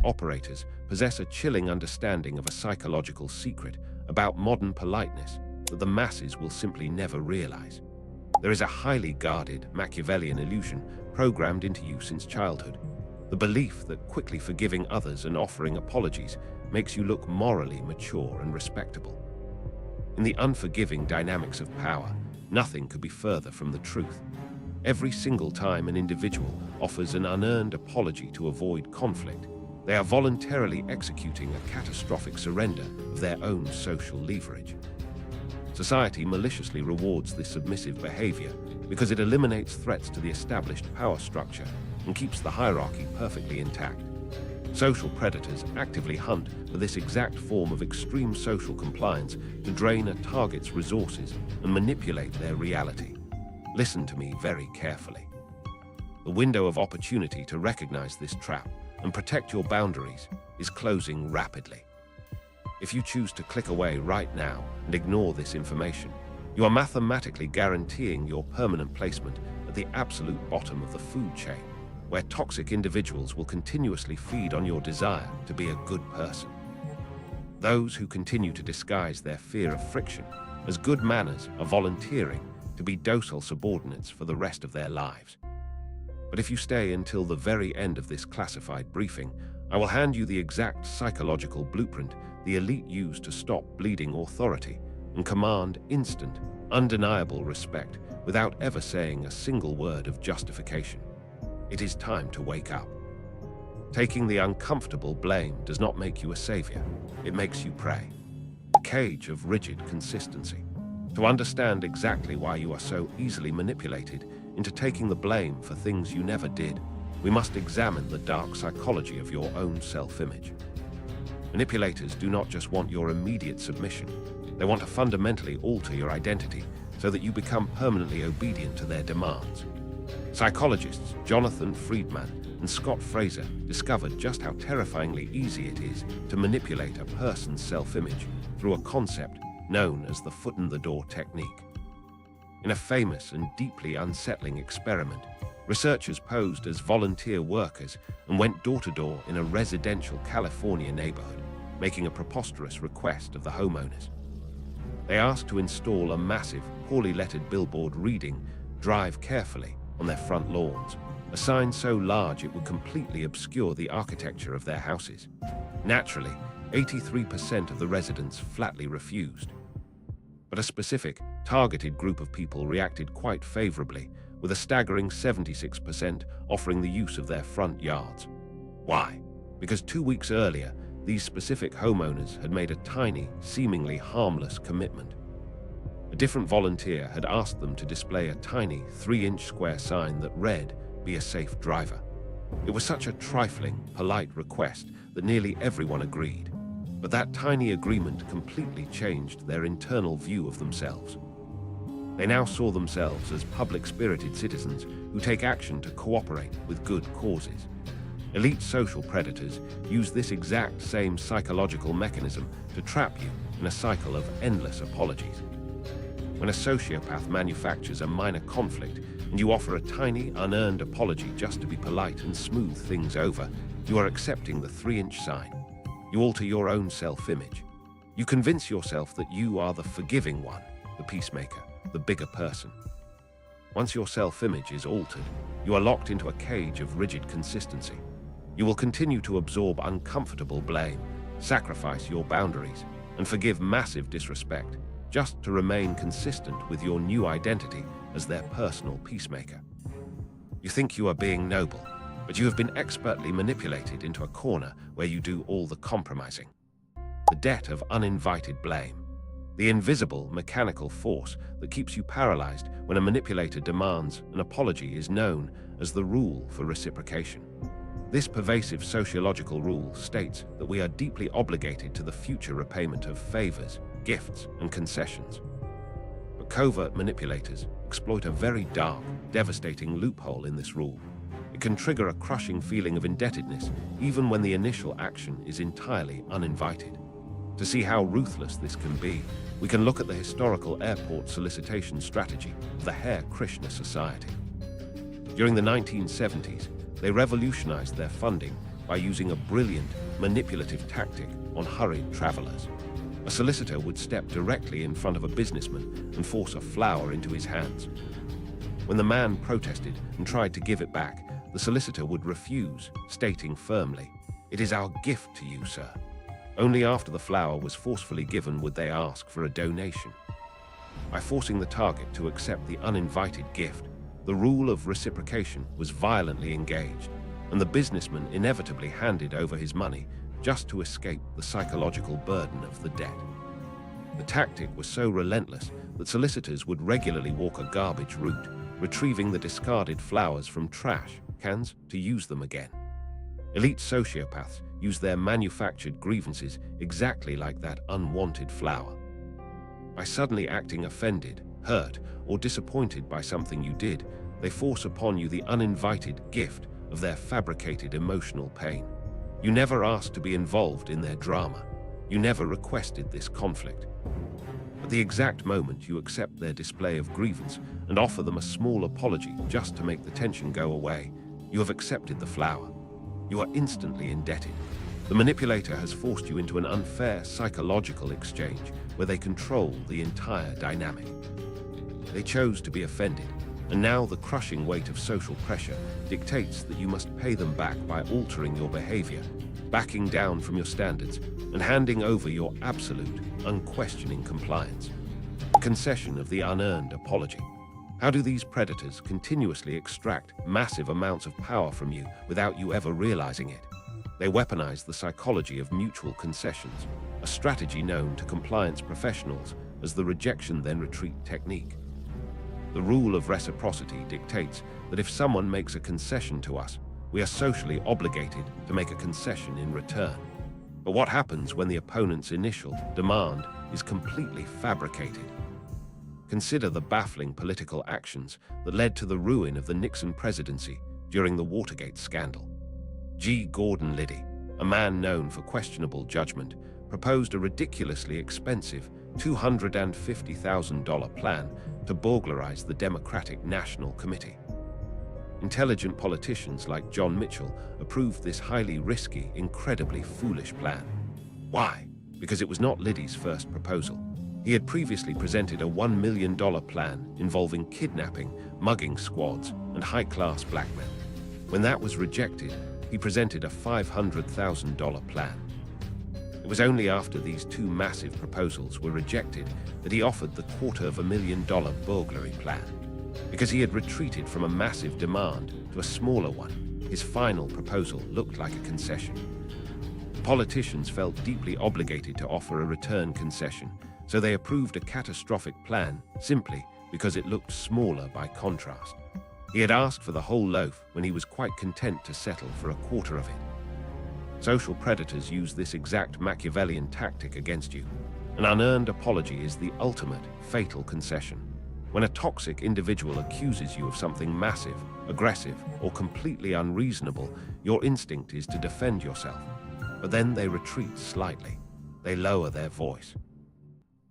operators possess a chilling understanding of a psychological secret about modern politeness that the masses will simply never realize. There is a highly guarded Machiavellian illusion programmed into you since childhood, the belief that quickly forgiving others and offering apologies makes you look morally mature and respectable. In the unforgiving dynamics of power, nothing could be further from the truth. Every single time an individual offers an unearned apology to avoid conflict, they are voluntarily executing a catastrophic surrender of their own social leverage. Society maliciously rewards this submissive behavior because it eliminates threats to the established power structure and keeps the hierarchy perfectly intact. Social predators actively hunt for this exact form of extreme social compliance to drain a target's resources and manipulate their reality. Listen to me very carefully. The window of opportunity to recognize this trap and protect your boundaries is closing rapidly. If you choose to click away right now and ignore this information, you are mathematically guaranteeing your permanent placement at the absolute bottom of the food chain, where toxic individuals will continuously feed on your desire to be a good person. Those who continue to disguise their fear of friction as good manners are volunteering to be docile subordinates for the rest of their lives. But if you stay until the very end of this classified briefing, I will hand you the exact psychological blueprint the elite use to stop bleeding authority and command instant, undeniable respect without ever saying a single word of justification. It is time to wake up. Taking the uncomfortable blame does not make you a savior. It makes you prey. A cage of rigid consistency. To understand exactly why you are so easily manipulated into taking the blame for things you never did, we must examine the dark psychology of your own self-image. Manipulators do not just want your immediate submission. They want to fundamentally alter your identity so that you become permanently obedient to their demands. Psychologists Jonathan Friedman and Scott Fraser discovered just how terrifyingly easy it is to manipulate a person's self-image through a concept known as the foot-in-the-door technique. In a famous and deeply unsettling experiment, researchers posed as volunteer workers and went door-to-door in a residential California neighborhood, making a preposterous request of the homeowners. They asked to install a massive, poorly lettered billboard reading, "Drive carefully," on their front lawns, a sign so large it would completely obscure the architecture of their houses. Naturally, 83% of the residents flatly refused. But a specific, targeted group of people reacted quite favorably, with a staggering 76% offering the use of their front yards. Why? Because 2 weeks earlier, these specific homeowners had made a tiny, seemingly harmless commitment. A different volunteer had asked them to display a tiny 3-inch square sign that read, "Be a safe driver." It was such a trifling, polite request that nearly everyone agreed. But that tiny agreement completely changed their internal view of themselves. They now saw themselves as public-spirited citizens who take action to cooperate with good causes. Elite social predators use this exact same psychological mechanism to trap you in a cycle of endless apologies. When a sociopath manufactures a minor conflict and you offer a tiny, unearned apology just to be polite and smooth things over, you are accepting the 3-inch sign. You alter your own self-image. You convince yourself that you are the forgiving one, the peacemaker, the bigger person. Once your self-image is altered, you are locked into a cage of rigid consistency. You will continue to absorb uncomfortable blame, sacrifice your boundaries, and forgive massive disrespect, just to remain consistent with your new identity as their personal peacemaker. You think you are being noble, but you have been expertly manipulated into a corner where you do all the compromising. The debt of uninvited blame. The invisible, mechanical force that keeps you paralyzed when a manipulator demands an apology is known as the rule for reciprocation. This pervasive sociological rule states that we are deeply obligated to the future repayment of favors, gifts, and concessions. But covert manipulators exploit a very dark, devastating loophole in this rule. It can trigger a crushing feeling of indebtedness even when the initial action is entirely uninvited. To see how ruthless this can be, we can look at the historical airport solicitation strategy of the Hare Krishna Society. During the 1970s, they revolutionized their funding by using a brilliant, manipulative tactic on hurried travelers. A solicitor would step directly in front of a businessman and force a flower into his hands. When the man protested and tried to give it back, the solicitor would refuse, stating firmly, "It is our gift to you, sir." Only after the flower was forcefully given would they ask for a donation. By forcing the target to accept the uninvited gift, the rule of reciprocation was violently engaged, and the businessman inevitably handed over his money just to escape the psychological burden of the debt. The tactic was so relentless that solicitors would regularly walk a garbage route, retrieving the discarded flowers from trash cans to use them again. Elite sociopaths use their manufactured grievances exactly like that unwanted flower. By suddenly acting offended, hurt, or disappointed by something you did, they force upon you the uninvited gift of their fabricated emotional pain. You never asked to be involved in their drama. You never requested this conflict. At the exact moment you accept their display of grievance and offer them a small apology just to make the tension go away, you have accepted the flower. You are instantly indebted. The manipulator has forced you into an unfair psychological exchange where they control the entire dynamic. They chose to be offended, and now the crushing weight of social pressure dictates that you must pay them back by altering your behavior, backing down from your standards, and handing over your absolute, unquestioning compliance. The concession of the unearned apology. How do these predators continuously extract massive amounts of power from you without you ever realizing it? They weaponize the psychology of mutual concessions, a strategy known to compliance professionals as the rejection then retreat technique. The rule of reciprocity dictates that if someone makes a concession to us, we are socially obligated to make a concession in return. But what happens when the opponent's initial demand is completely fabricated? Consider the baffling political actions that led to the ruin of the Nixon presidency during the Watergate scandal. G. Gordon Liddy, a man known for questionable judgment, proposed a ridiculously expensive $250,000 plan to burglarize the Democratic National Committee. Intelligent politicians like John Mitchell approved this highly risky, incredibly foolish plan. Why? Because it was not Liddy's first proposal. He had previously presented a $1 million plan involving kidnapping, mugging squads, and high-class blackmail. When that was rejected, he presented a $500,000 plan. It was only after these two massive proposals were rejected that he offered the $250,000 burglary plan. Because he had retreated from a massive demand to a smaller one, his final proposal looked like a concession. Politicians felt deeply obligated to offer a return concession, so they approved a catastrophic plan simply because it looked smaller by contrast. He had asked for the whole loaf when he was quite content to settle for a quarter of it. Social predators use this exact Machiavellian tactic against you. An unearned apology is the ultimate, fatal concession. When a toxic individual accuses you of something massive, aggressive, or completely unreasonable, your instinct is to defend yourself. But then they retreat slightly. They lower their voice.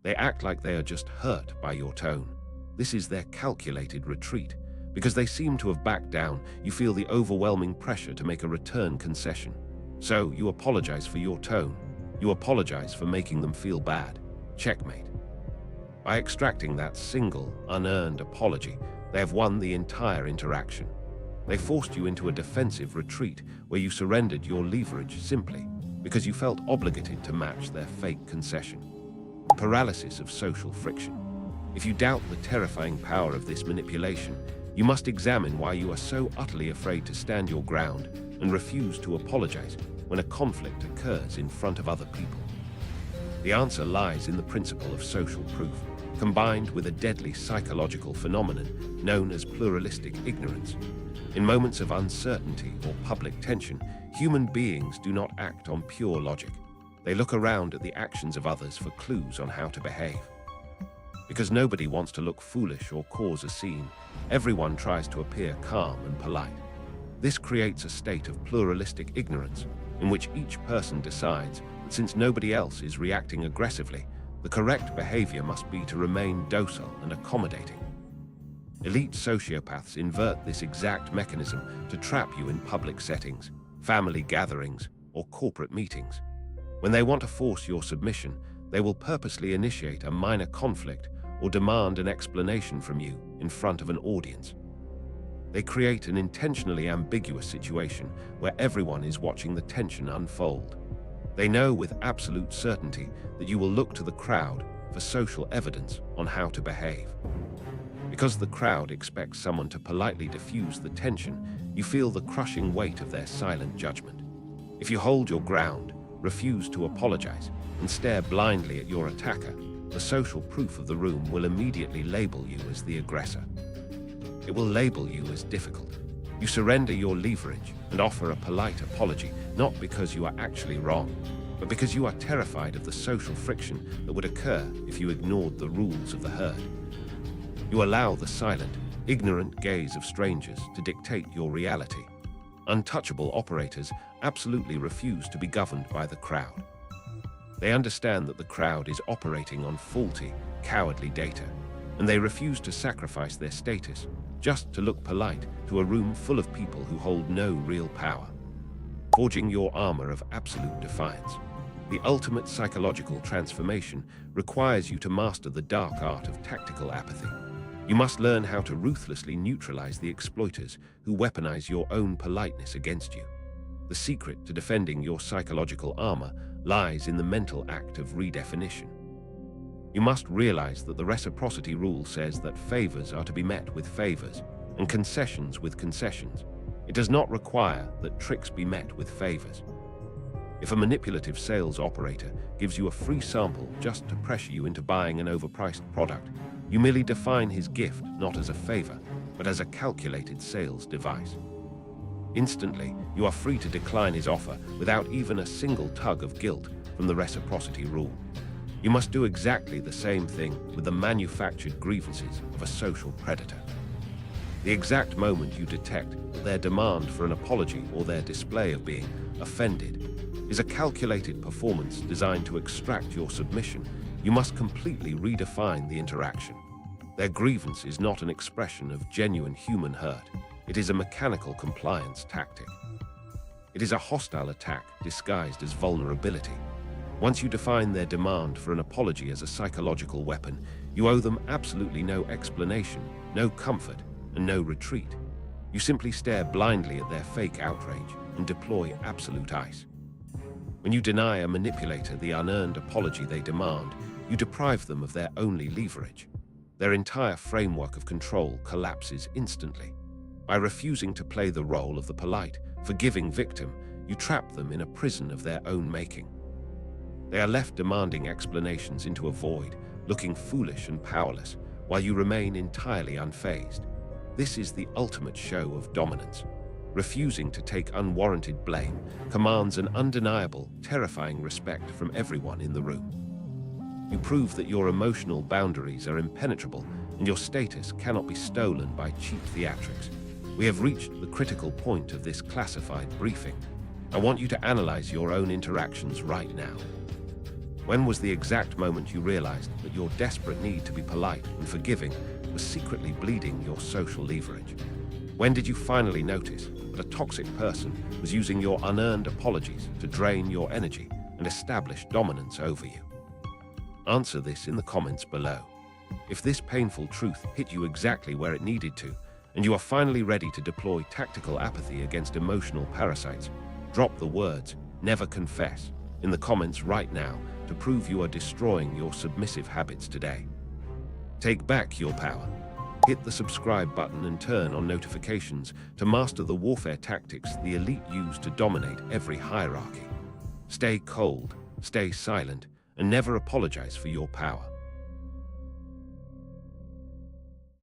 They act like they are just hurt by your tone. This is their calculated retreat. Because they seem to have backed down, you feel the overwhelming pressure to make a return concession. So you apologize for your tone. You apologize for making them feel bad. Checkmate. By extracting that single, unearned apology, they have won the entire interaction. They forced you into a defensive retreat where you surrendered your leverage simply because you felt obligated to match their fake concession. Paralysis of social friction. If you doubt the terrifying power of this manipulation, you must examine why you are so utterly afraid to stand your ground and refuse to apologize when a conflict occurs in front of other people. The answer lies in the principle of social proof, combined with a deadly psychological phenomenon known as pluralistic ignorance. In moments of uncertainty or public tension, human beings do not act on pure logic. They look around at the actions of others for clues on how to behave. Because nobody wants to look foolish or cause a scene, everyone tries to appear calm and polite. This creates a state of pluralistic ignorance, in which each person decides that since nobody else is reacting aggressively, the correct behavior must be to remain docile and accommodating. Elite sociopaths invert this exact mechanism to trap you in public settings, family gatherings, or corporate meetings. When they want to force your submission, they will purposely initiate a minor conflict or demand an explanation from you in front of an audience. They create an intentionally ambiguous situation where everyone is watching the tension unfold. They know with absolute certainty that you will look to the crowd for social evidence on how to behave. Because the crowd expects someone to politely diffuse the tension, you feel the crushing weight of their silent judgment. If you hold your ground, refuse to apologize, and stare blindly at your attacker, the social proof of the room will immediately label you as the aggressor. It will label you as difficult. You surrender your leverage and offer a polite apology, not because you are actually wrong, but because you are terrified of the social friction that would occur if you ignored the rules of the herd. You allow the silent, ignorant gaze of strangers to dictate your reality. Untouchable operators absolutely refuse to be governed by the crowd. They understand that the crowd is operating on faulty, cowardly data, and they refuse to sacrifice their status just to look polite to a room full of people who hold no real power. Forging your armor of absolute defiance. The ultimate psychological transformation requires you to master the dark art of tactical apathy. You must learn how to ruthlessly neutralize the exploiters who weaponize your own politeness against you. The secret to defending your psychological armor lies in the mental act of redefinition. You must realize that the reciprocity rule says that favors are to be met with favors and concessions with concessions. It does not require that tricks be met with favors. If a manipulative sales operator gives you a free sample just to pressure you into buying an overpriced product, you merely define his gift not as a favor, but as a calculated sales device. Instantly, you are free to decline his offer without even a single tug of guilt from the reciprocity rule. You must do exactly the same thing with the manufactured grievances of a social predator. The exact moment you detect that their demand for an apology or their display of being offended is a calculated performance designed to extract your submission, you must completely redefine the interaction. Their grievance is not an expression of genuine human hurt. It is a mechanical compliance tactic. It is a hostile attack disguised as vulnerability. Once you define their demand for an apology as a psychological weapon, you owe them absolutely no explanation, no comfort, and no retreat. You simply stare blindly at their fake outrage and deploy absolute ice. When you deny a manipulator the unearned apology they demand, you deprive them of their only leverage. Their entire framework of control collapses instantly. By refusing to play the role of the polite, forgiving victim, you trap them in a prison of their own making. They are left demanding explanations into a void, looking foolish and powerless, while you remain entirely unfazed. This is the ultimate show of dominance. Refusing to take unwarranted blame commands an undeniable, terrifying respect from everyone in the room. You prove that your emotional boundaries are impenetrable and your status cannot be stolen by cheap theatrics. We have reached the critical point of this classified briefing. I want you to analyze your own interactions right now. When was the exact moment you realized that your desperate need to be polite and forgiving was secretly bleeding your social leverage? When did you finally notice that a toxic person was using your unearned apologies to drain your energy and establish dominance over you? Answer this in the comments below. If this painful truth hit you exactly where it needed to, and you are finally ready to deploy tactical apathy against emotional parasites, drop the words "never confess" in the comments right now to prove you are destroying your submissive habits today. Take back your power. Hit the subscribe button and turn on notifications to master the warfare tactics the elite use to dominate every hierarchy. Stay cold, stay silent, and never apologize for your power.